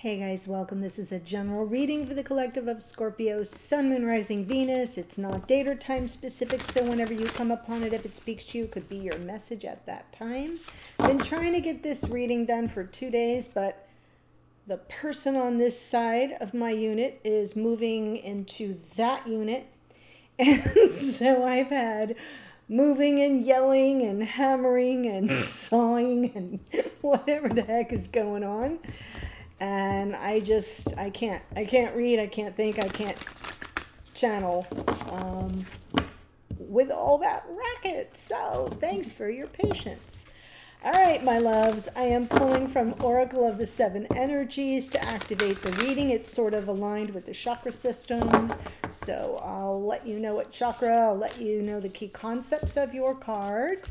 Hey guys, welcome. This is a general reading for the collective of Scorpio, Sun, Moon, Rising, Venus. It's not date or time specific, so whenever you come upon it, if it speaks to you, it could be your message at that time. Been trying to get this reading done for 2 days, but the person on this side of my unit is moving into that unit. And so I've had moving and yelling and hammering and sawing and whatever the heck is going on. And I can't read, I can't think, I can't channel with all that racket. So thanks for your patience. All right, my loves, I am pulling from Oracle of the Seven Energies to activate the reading. It's sort of aligned with the chakra system. So I'll let you know what chakra, I'll let you know the key concepts of your card.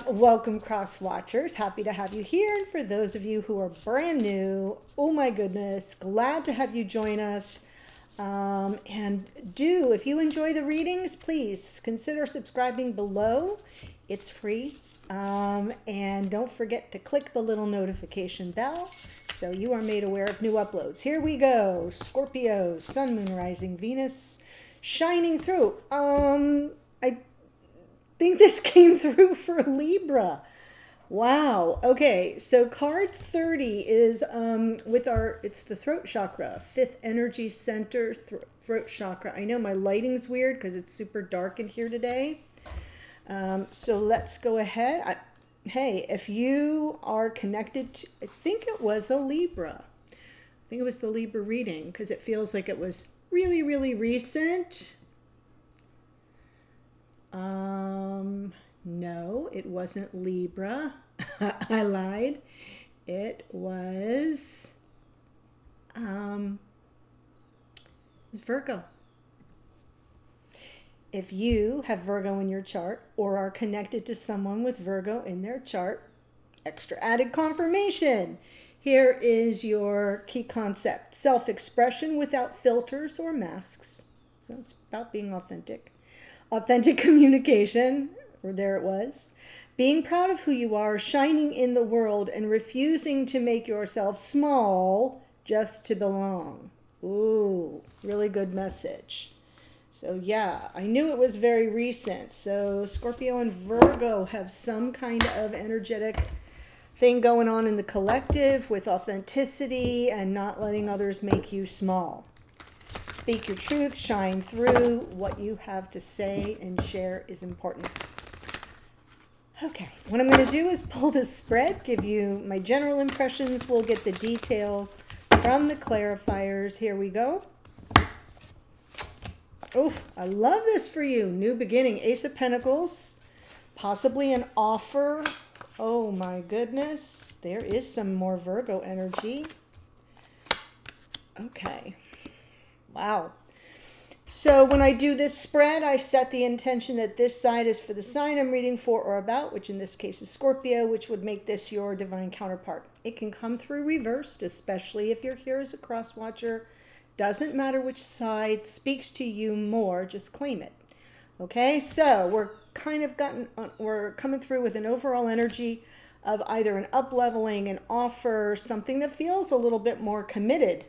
Welcome, cross watchers. Happy to have you here. And for those of you who are brand new, oh my goodness, glad to have you join us. And if you enjoy the readings, please consider subscribing below. It's free. And don't forget to click the little notification bell so you are made aware of new uploads. Here we go. Scorpio, Sun, Moon, Rising, Venus, shining through. I think this came through for Libra. Wow. Okay, so card 30 is it's the throat chakra, 5th energy center, throat chakra. I know my lighting's weird because it's super dark in here today. So let's go ahead. Hey, if you are connected to, I think it was a Libra. I think it was the Libra reading because it feels like it was really, really recent. No, it wasn't Libra. I lied. It was Virgo. If you have Virgo in your chart or are connected to someone with Virgo in their chart, extra added confirmation. Here is your key concept. Self-expression without filters or masks. So it's about being authentic. Authentic communication, or there it was. Being proud of who you are, shining in the world, and refusing to make yourself small just to belong. Ooh, really good message. So yeah, I knew it was very recent. So Scorpio and Virgo have some kind of energetic thing going on in the collective with authenticity and not letting others make you small. Speak your truth, shine through. What you have to say and share is important. Okay, what I'm going to do is pull this spread, give you my general impressions. We'll get the details from the clarifiers. Here we go. Oh, I love this for you. New beginning, Ace of Pentacles, possibly an offer. Oh my goodness, there is some more Virgo energy. Okay. Wow. So when I do this spread, I set the intention that this side is for the sign I'm reading for or about, which in this case is Scorpio, which would make this your divine counterpart. It can come through reversed, especially if you're here as a cross watcher. Doesn't matter which side speaks to you more, just claim it. Okay, so we're coming through with an overall energy of either an up-leveling, an offer, something that feels a little bit more committed.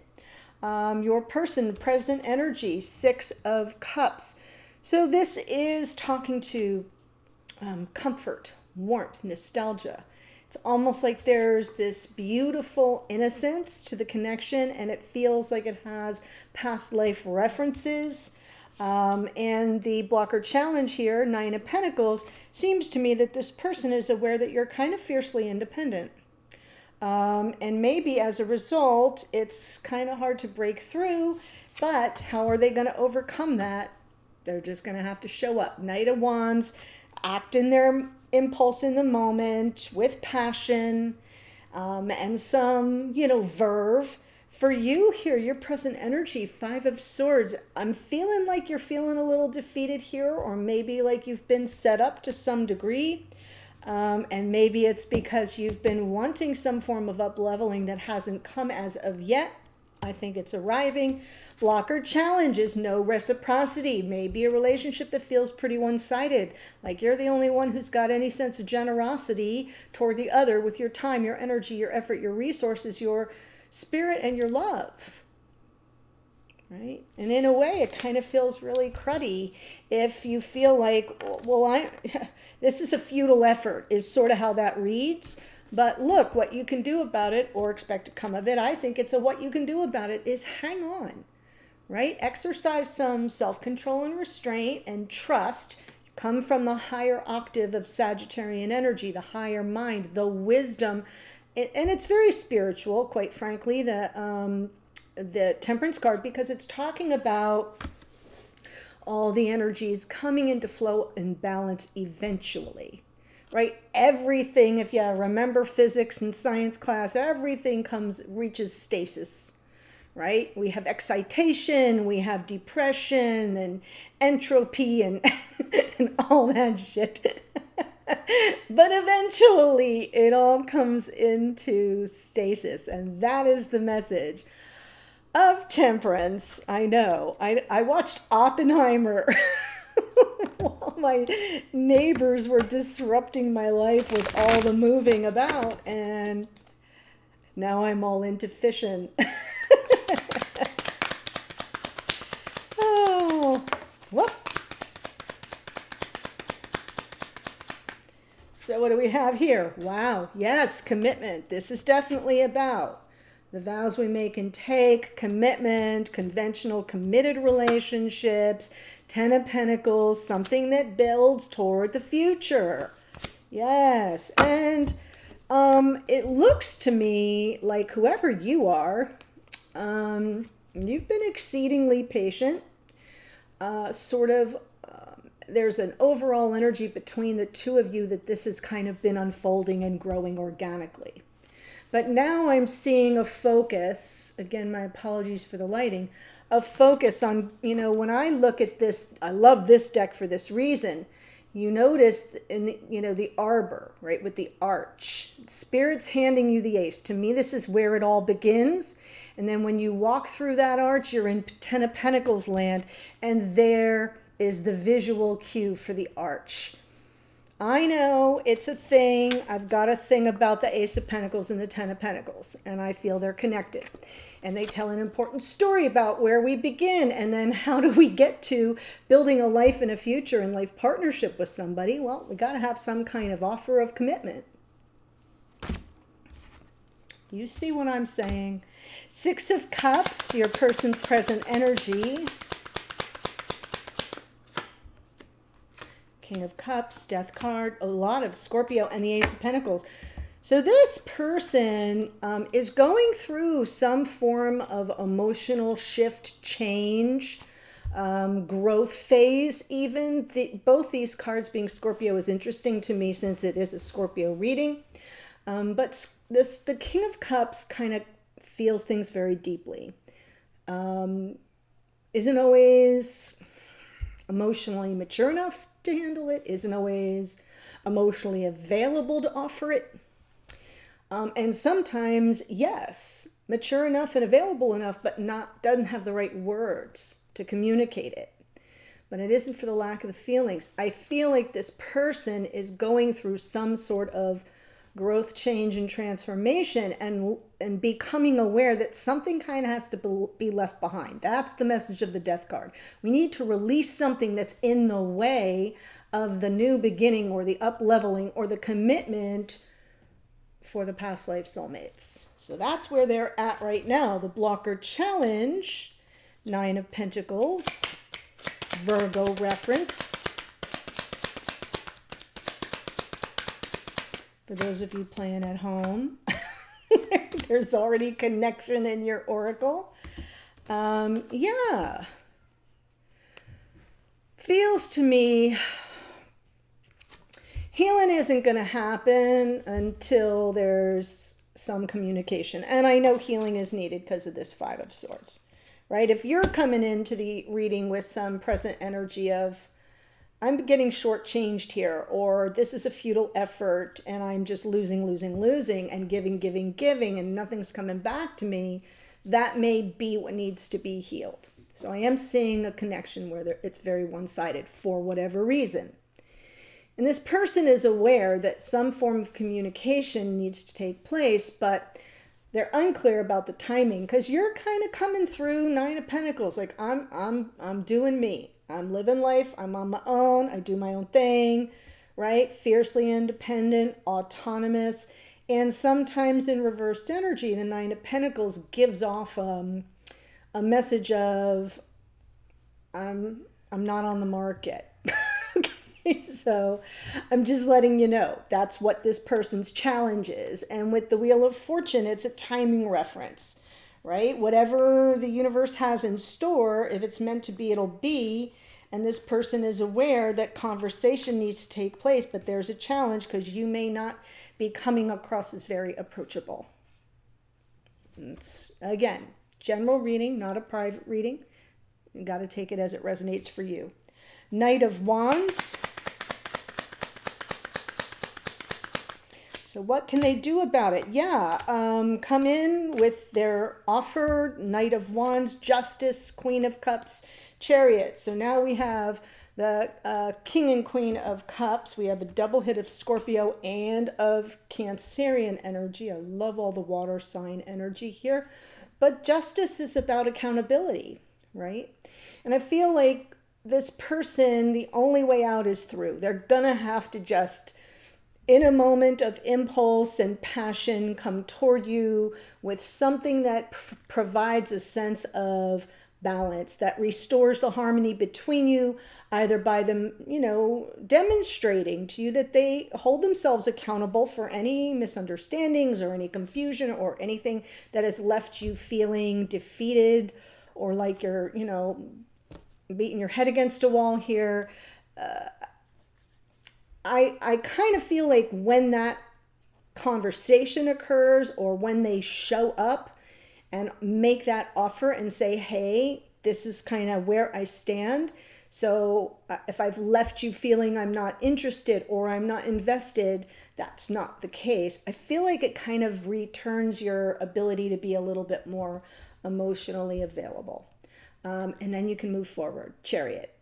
Your person, present energy, 6 of Cups. So this is talking to comfort, warmth, nostalgia. It's almost like there's this beautiful innocence to the connection, and it feels like it has past life references. And the blocker challenge here, 9 of Pentacles, seems to me that this person is aware that you're kind of fiercely independent. And maybe as a result, it's kind of hard to break through, but how are they going to overcome that? They're just going to have to show up. Knight of Wands, act in their impulse in the moment with passion, and some, verve. For you here, your present energy, 5 of Swords. I'm feeling like you're feeling a little defeated here, or maybe like you've been set up to some degree. And maybe it's because you've been wanting some form of up-leveling that hasn't come as of yet. I think it's arriving. Blocker challenge is no reciprocity. Maybe a relationship that feels pretty one-sided, like you're the only one who's got any sense of generosity toward the other with your time, your energy, your effort, your resources, your spirit and your love, right? And in a way, it kind of feels really cruddy if you feel like, well, this is a futile effort, is sort of how that reads. But look, what you can do about it, or expect to come of it, I think it's what you can do about it is hang on, right? Exercise some self-control and restraint and trust. Come from the higher octave of Sagittarian energy, the higher mind, the wisdom. And it's very spiritual, quite frankly, the Temperance card, because it's talking about all the energies coming into flow and balance eventually. Right? Everything, if you remember physics and science class, everything reaches stasis, right? We have excitation, we have depression and entropy and, and all that shit. But eventually it all comes into stasis, and that is the message of Temperance. I know. I watched Oppenheimer while my neighbors were disrupting my life with all the moving about, and now I'm all into fishing. Oh, whoop. So what do we have here? Wow, yes, commitment. This is definitely about the vows we make and take, commitment, conventional committed relationships, Ten of Pentacles, something that builds toward the future. Yes, and it looks to me like whoever you are, you've been exceedingly patient. There's an overall energy between the two of you that this has kind of been unfolding and growing organically. But now I'm seeing a focus, again, my apologies for the lighting, a focus on, when I look at this, I love this deck for this reason. You notice in the arbor, right, with the arch, Spirit's handing you the ace. To me, this is where it all begins. And then when you walk through that arch, you're in Ten of Pentacles land, and there is the visual cue for the arch. I know it's a thing. I've got a thing about the Ace of Pentacles and the Ten of Pentacles, and I feel they're connected. And they tell an important story about where we begin, and then how do we get to building a life and a future and life partnership with somebody. Well, we got to have some kind of offer of commitment. You see what I'm saying? Six of Cups, your person's present energy. King of Cups, Death card, a lot of Scorpio, and the Ace of Pentacles. So this person is going through some form of emotional shift, change, growth phase even. Both these cards being Scorpio is interesting to me since it is a Scorpio reading. But the King of Cups kind of feels things very deeply. Isn't always emotionally mature enough to handle it, isn't always emotionally available to offer it. And sometimes, yes, mature enough and available enough, but doesn't have the right words to communicate it. But it isn't for the lack of the feelings. I feel like this person is going through some sort of growth, change, and transformation, and becoming aware that something kind of has to be left behind. That's the message of the Death card. We need to release something that's in the way of the new beginning or the up-leveling or the commitment for the past life soulmates. So that's where they're at right now. The blocker challenge, Nine of Pentacles, Virgo reference. For those of you playing at home, there's already connection in your oracle. Yeah. Feels to me healing isn't going to happen until there's some communication. And I know healing is needed because of this Five of Swords, right? If you're coming into the reading with some present energy of, I'm getting shortchanged here, or this is a futile effort and I'm just losing, and giving, and nothing's coming back to me, that may be what needs to be healed. So I am seeing a connection where it's very one-sided for whatever reason. And this person is aware that some form of communication needs to take place, but they're unclear about the timing, because you're kind of coming through Nine of Pentacles. Like, I'm doing me. I'm living life. I'm on my own. I do my own thing, right? Fiercely independent, autonomous. And sometimes in reversed energy, the Nine of Pentacles gives off a message of, I'm not on the market. Okay, so I'm just letting you know that's what this person's challenge is. And with the Wheel of Fortune, it's a timing reference, right? Whatever the universe has in store, if it's meant to be, it'll be. And this person is aware that conversation needs to take place, but there's a challenge because you may not be coming across as very approachable. It's, again, general reading, not a private reading. You got to take it as it resonates for you. Knight of Wands. So what can they do about it? Yeah, come in with their offer. Knight of Wands, Justice, Queen of Cups, Chariot. So now we have the King and Queen of Cups. We have a double hit of Scorpio and of Cancerian energy. I love all the water sign energy here. But Justice is about accountability, right? And I feel like this person, the only way out is through. They're going to have to just, in a moment of impulse and passion, come toward you with something that provides a sense of balance, that restores the harmony between you, either by them, demonstrating to you that they hold themselves accountable for any misunderstandings or any confusion or anything that has left you feeling defeated or like you're, beating your head against a wall here. I kind of feel like when that conversation occurs or when they show up and make that offer and say, hey, this is kind of where I stand. So if I've left you feeling I'm not interested or I'm not invested, that's not the case. I feel like it kind of returns your ability to be a little bit more emotionally available. And then you can move forward. Chariot.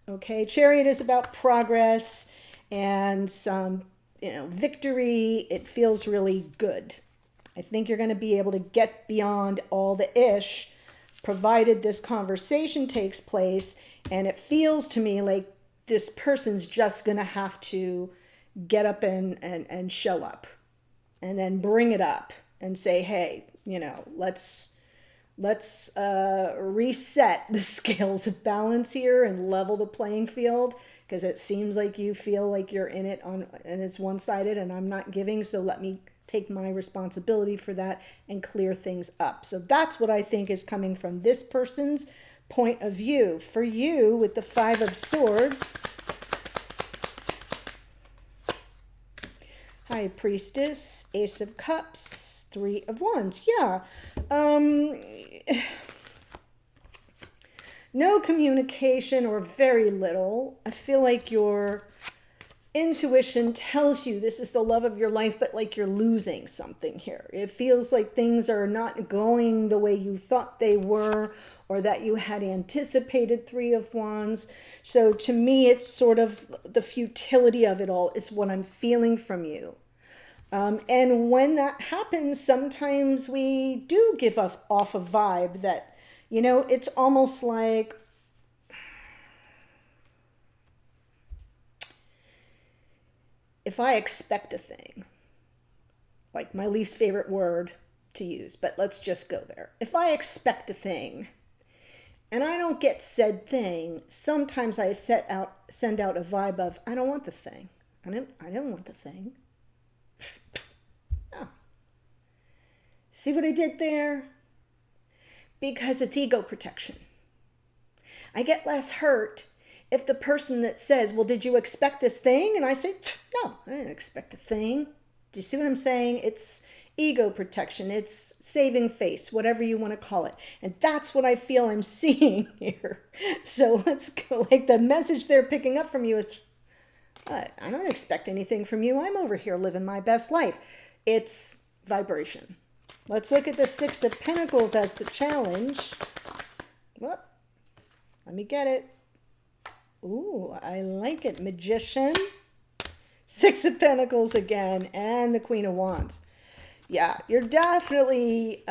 Okay, Chariot is about progress and some, victory. It feels really good. I think you're going to be able to get beyond all the ish, provided this conversation takes place. And it feels to me like this person's just going to have to get up and show up and then bring it up and say, hey, let's reset the scales of balance here and level the playing field, because it seems like you feel like you're in it and it's one-sided and I'm not giving, so let me take my responsibility for that and clear things up. So that's what I think is coming from this person's point of view. For you, with the Five of Swords, High Priestess, Ace of Cups, Three of Wands. Yeah. No communication or very little. I feel like your intuition tells you this is the love of your life, but like you're losing something here. It feels like things are not going the way you thought they were or that you had anticipated. Three of Wands. So to me, it's sort of the futility of it all is what I'm feeling from you. And when that happens, sometimes we do give off a vibe that, it's almost like if I expect a thing, like my least favorite word to use, but let's just go there. If I expect a thing and I don't get said thing, sometimes I send out a vibe of, I don't want the thing. I don't want the thing. Oh. See what I did there? Because it's ego protection. I get less hurt if the person that says, well, did you expect this thing? And I say, no, I didn't expect a thing. Do you see what I'm saying? It's ego protection. It's saving face, whatever you want to call it. And that's what I feel I'm seeing here. So let's go. Like the message they're picking up from you is, I don't expect anything from you. I'm over here living my best life. It's vibration. Let's look at the Six of Pentacles as the challenge. Whoop. Let me get it. Ooh, I like it. Magician. Six of Pentacles again. And the Queen of Wands. Yeah, you're definitely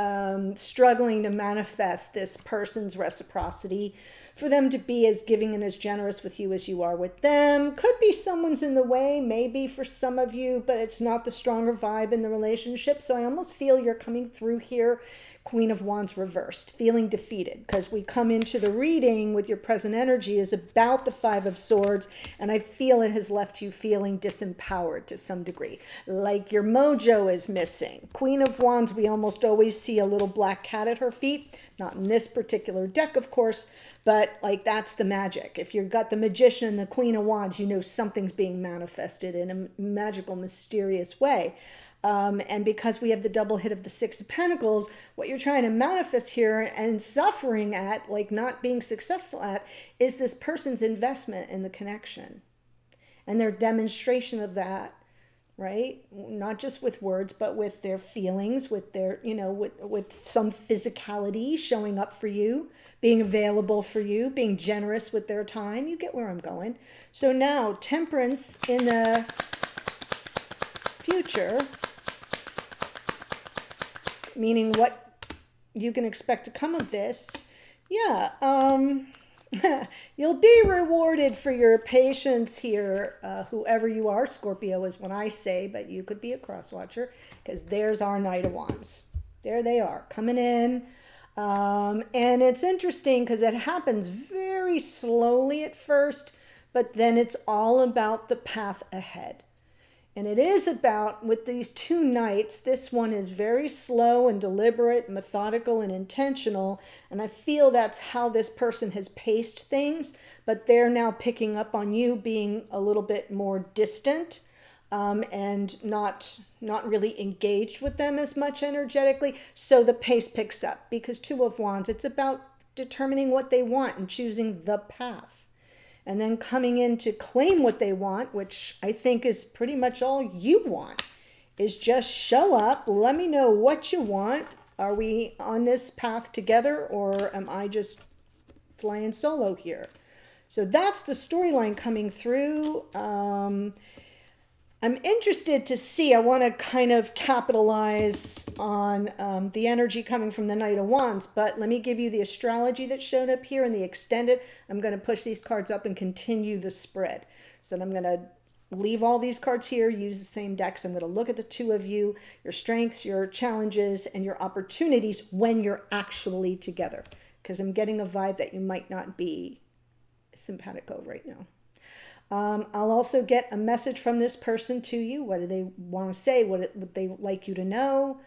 struggling to manifest this person's reciprocity, for them to be as giving and as generous with you as you are with them. Could be someone's in the way, maybe for some of you, but it's not the stronger vibe in the relationship. So I almost feel you're coming through here, Queen of Wands reversed, feeling defeated, because we come into the reading with your present energy is about the Five of Swords, and I feel it has left you feeling disempowered to some degree, like your mojo is missing. Queen of Wands, we almost always see a little black cat at her feet, not in this particular deck, of course, but like that's the magic. If you've got the Magician and the Queen of Wands, you know something's being manifested in a magical, mysterious way. And because we have the double hit of the Six of Pentacles, what you're trying to manifest here and suffering at, like not being successful at, is this person's investment in the connection and their demonstration of that, right? Not just with words, but with their feelings, with their, you know, with some physicality showing up for you, being available for you, being generous with their time. You get where I'm going. So now, Temperance in the future, meaning what you can expect to come of this. Yeah, you'll be rewarded for your patience here, whoever you are. Scorpio is when I say, but you could be a cross watcher, because there's our Knight of Wands. There they are, coming in. And it's interesting because it happens very slowly at first, but then it's all about the path ahead. And it is about, with these two knights, this one is very slow and deliberate, methodical and intentional. And I feel that's how this person has paced things, but they're now picking up on you being a little bit more distant, and not really engaged with them as much energetically. So the pace picks up, because Two of Wands, it's about determining what they want and choosing the path. And then coming in to claim what they want, which I think is pretty much all you want, is just show up, let me know what you want. Are we on this path together, or am I just flying solo here? So that's the storyline coming through. I'm interested to see, I want to kind of capitalize on the energy coming from the Knight of Wands, but let me give you the astrology that showed up here and the extended. I'm going to push these cards up and continue the spread. So I'm going to leave all these cards here, use the same decks. I'm going to look at the two of you, your strengths, your challenges, and your opportunities when you're actually together, because I'm getting a vibe that you might not be simpatico right now. I'll also get a message from this person to you. What do they want to say? What would they like you to know?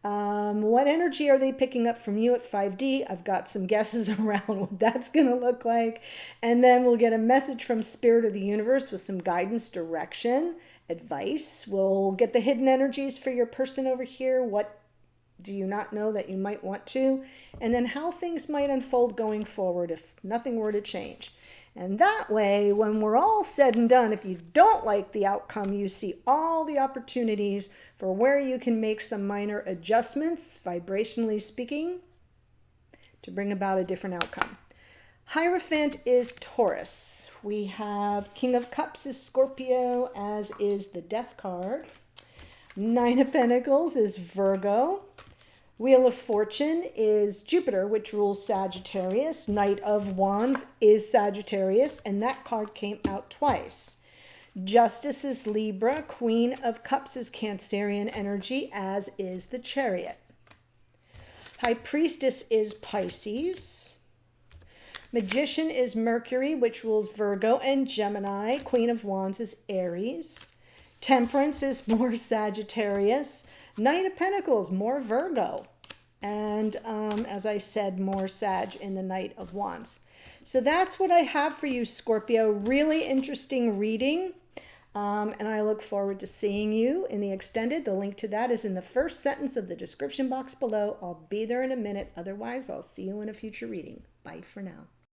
What energy are they picking up from you at 5D? I've got some guesses around what that's going to look like. And then we'll get a message from Spirit of the Universe with some guidance, direction, advice. We'll get the hidden energies for your person over here. What do you not know that you might want to? And then how things might unfold going forward if nothing were to change. And that way, when we're all said and done, if you don't like the outcome, you see all the opportunities for where you can make some minor adjustments, vibrationally speaking, to bring about a different outcome. Hierophant is Taurus. We have King of Cups is Scorpio, as is the Death card. Nine of Pentacles is Virgo. Wheel of Fortune is Jupiter, which rules Sagittarius. Knight of Wands is Sagittarius, and that card came out twice. Justice is Libra. Queen of Cups is Cancerian energy, as is the Chariot. High Priestess is Pisces. Magician is Mercury, which rules Virgo and Gemini. Queen of Wands is Aries. Temperance is more Sagittarius. Knight of Pentacles, more Virgo. And as I said, more Sag in the Knight of Wands. So that's what I have for you, Scorpio. Really interesting reading. And I look forward to seeing you in the extended. The link to that is in the first sentence of the description box below. I'll be there in a minute. Otherwise, I'll see you in a future reading. Bye for now.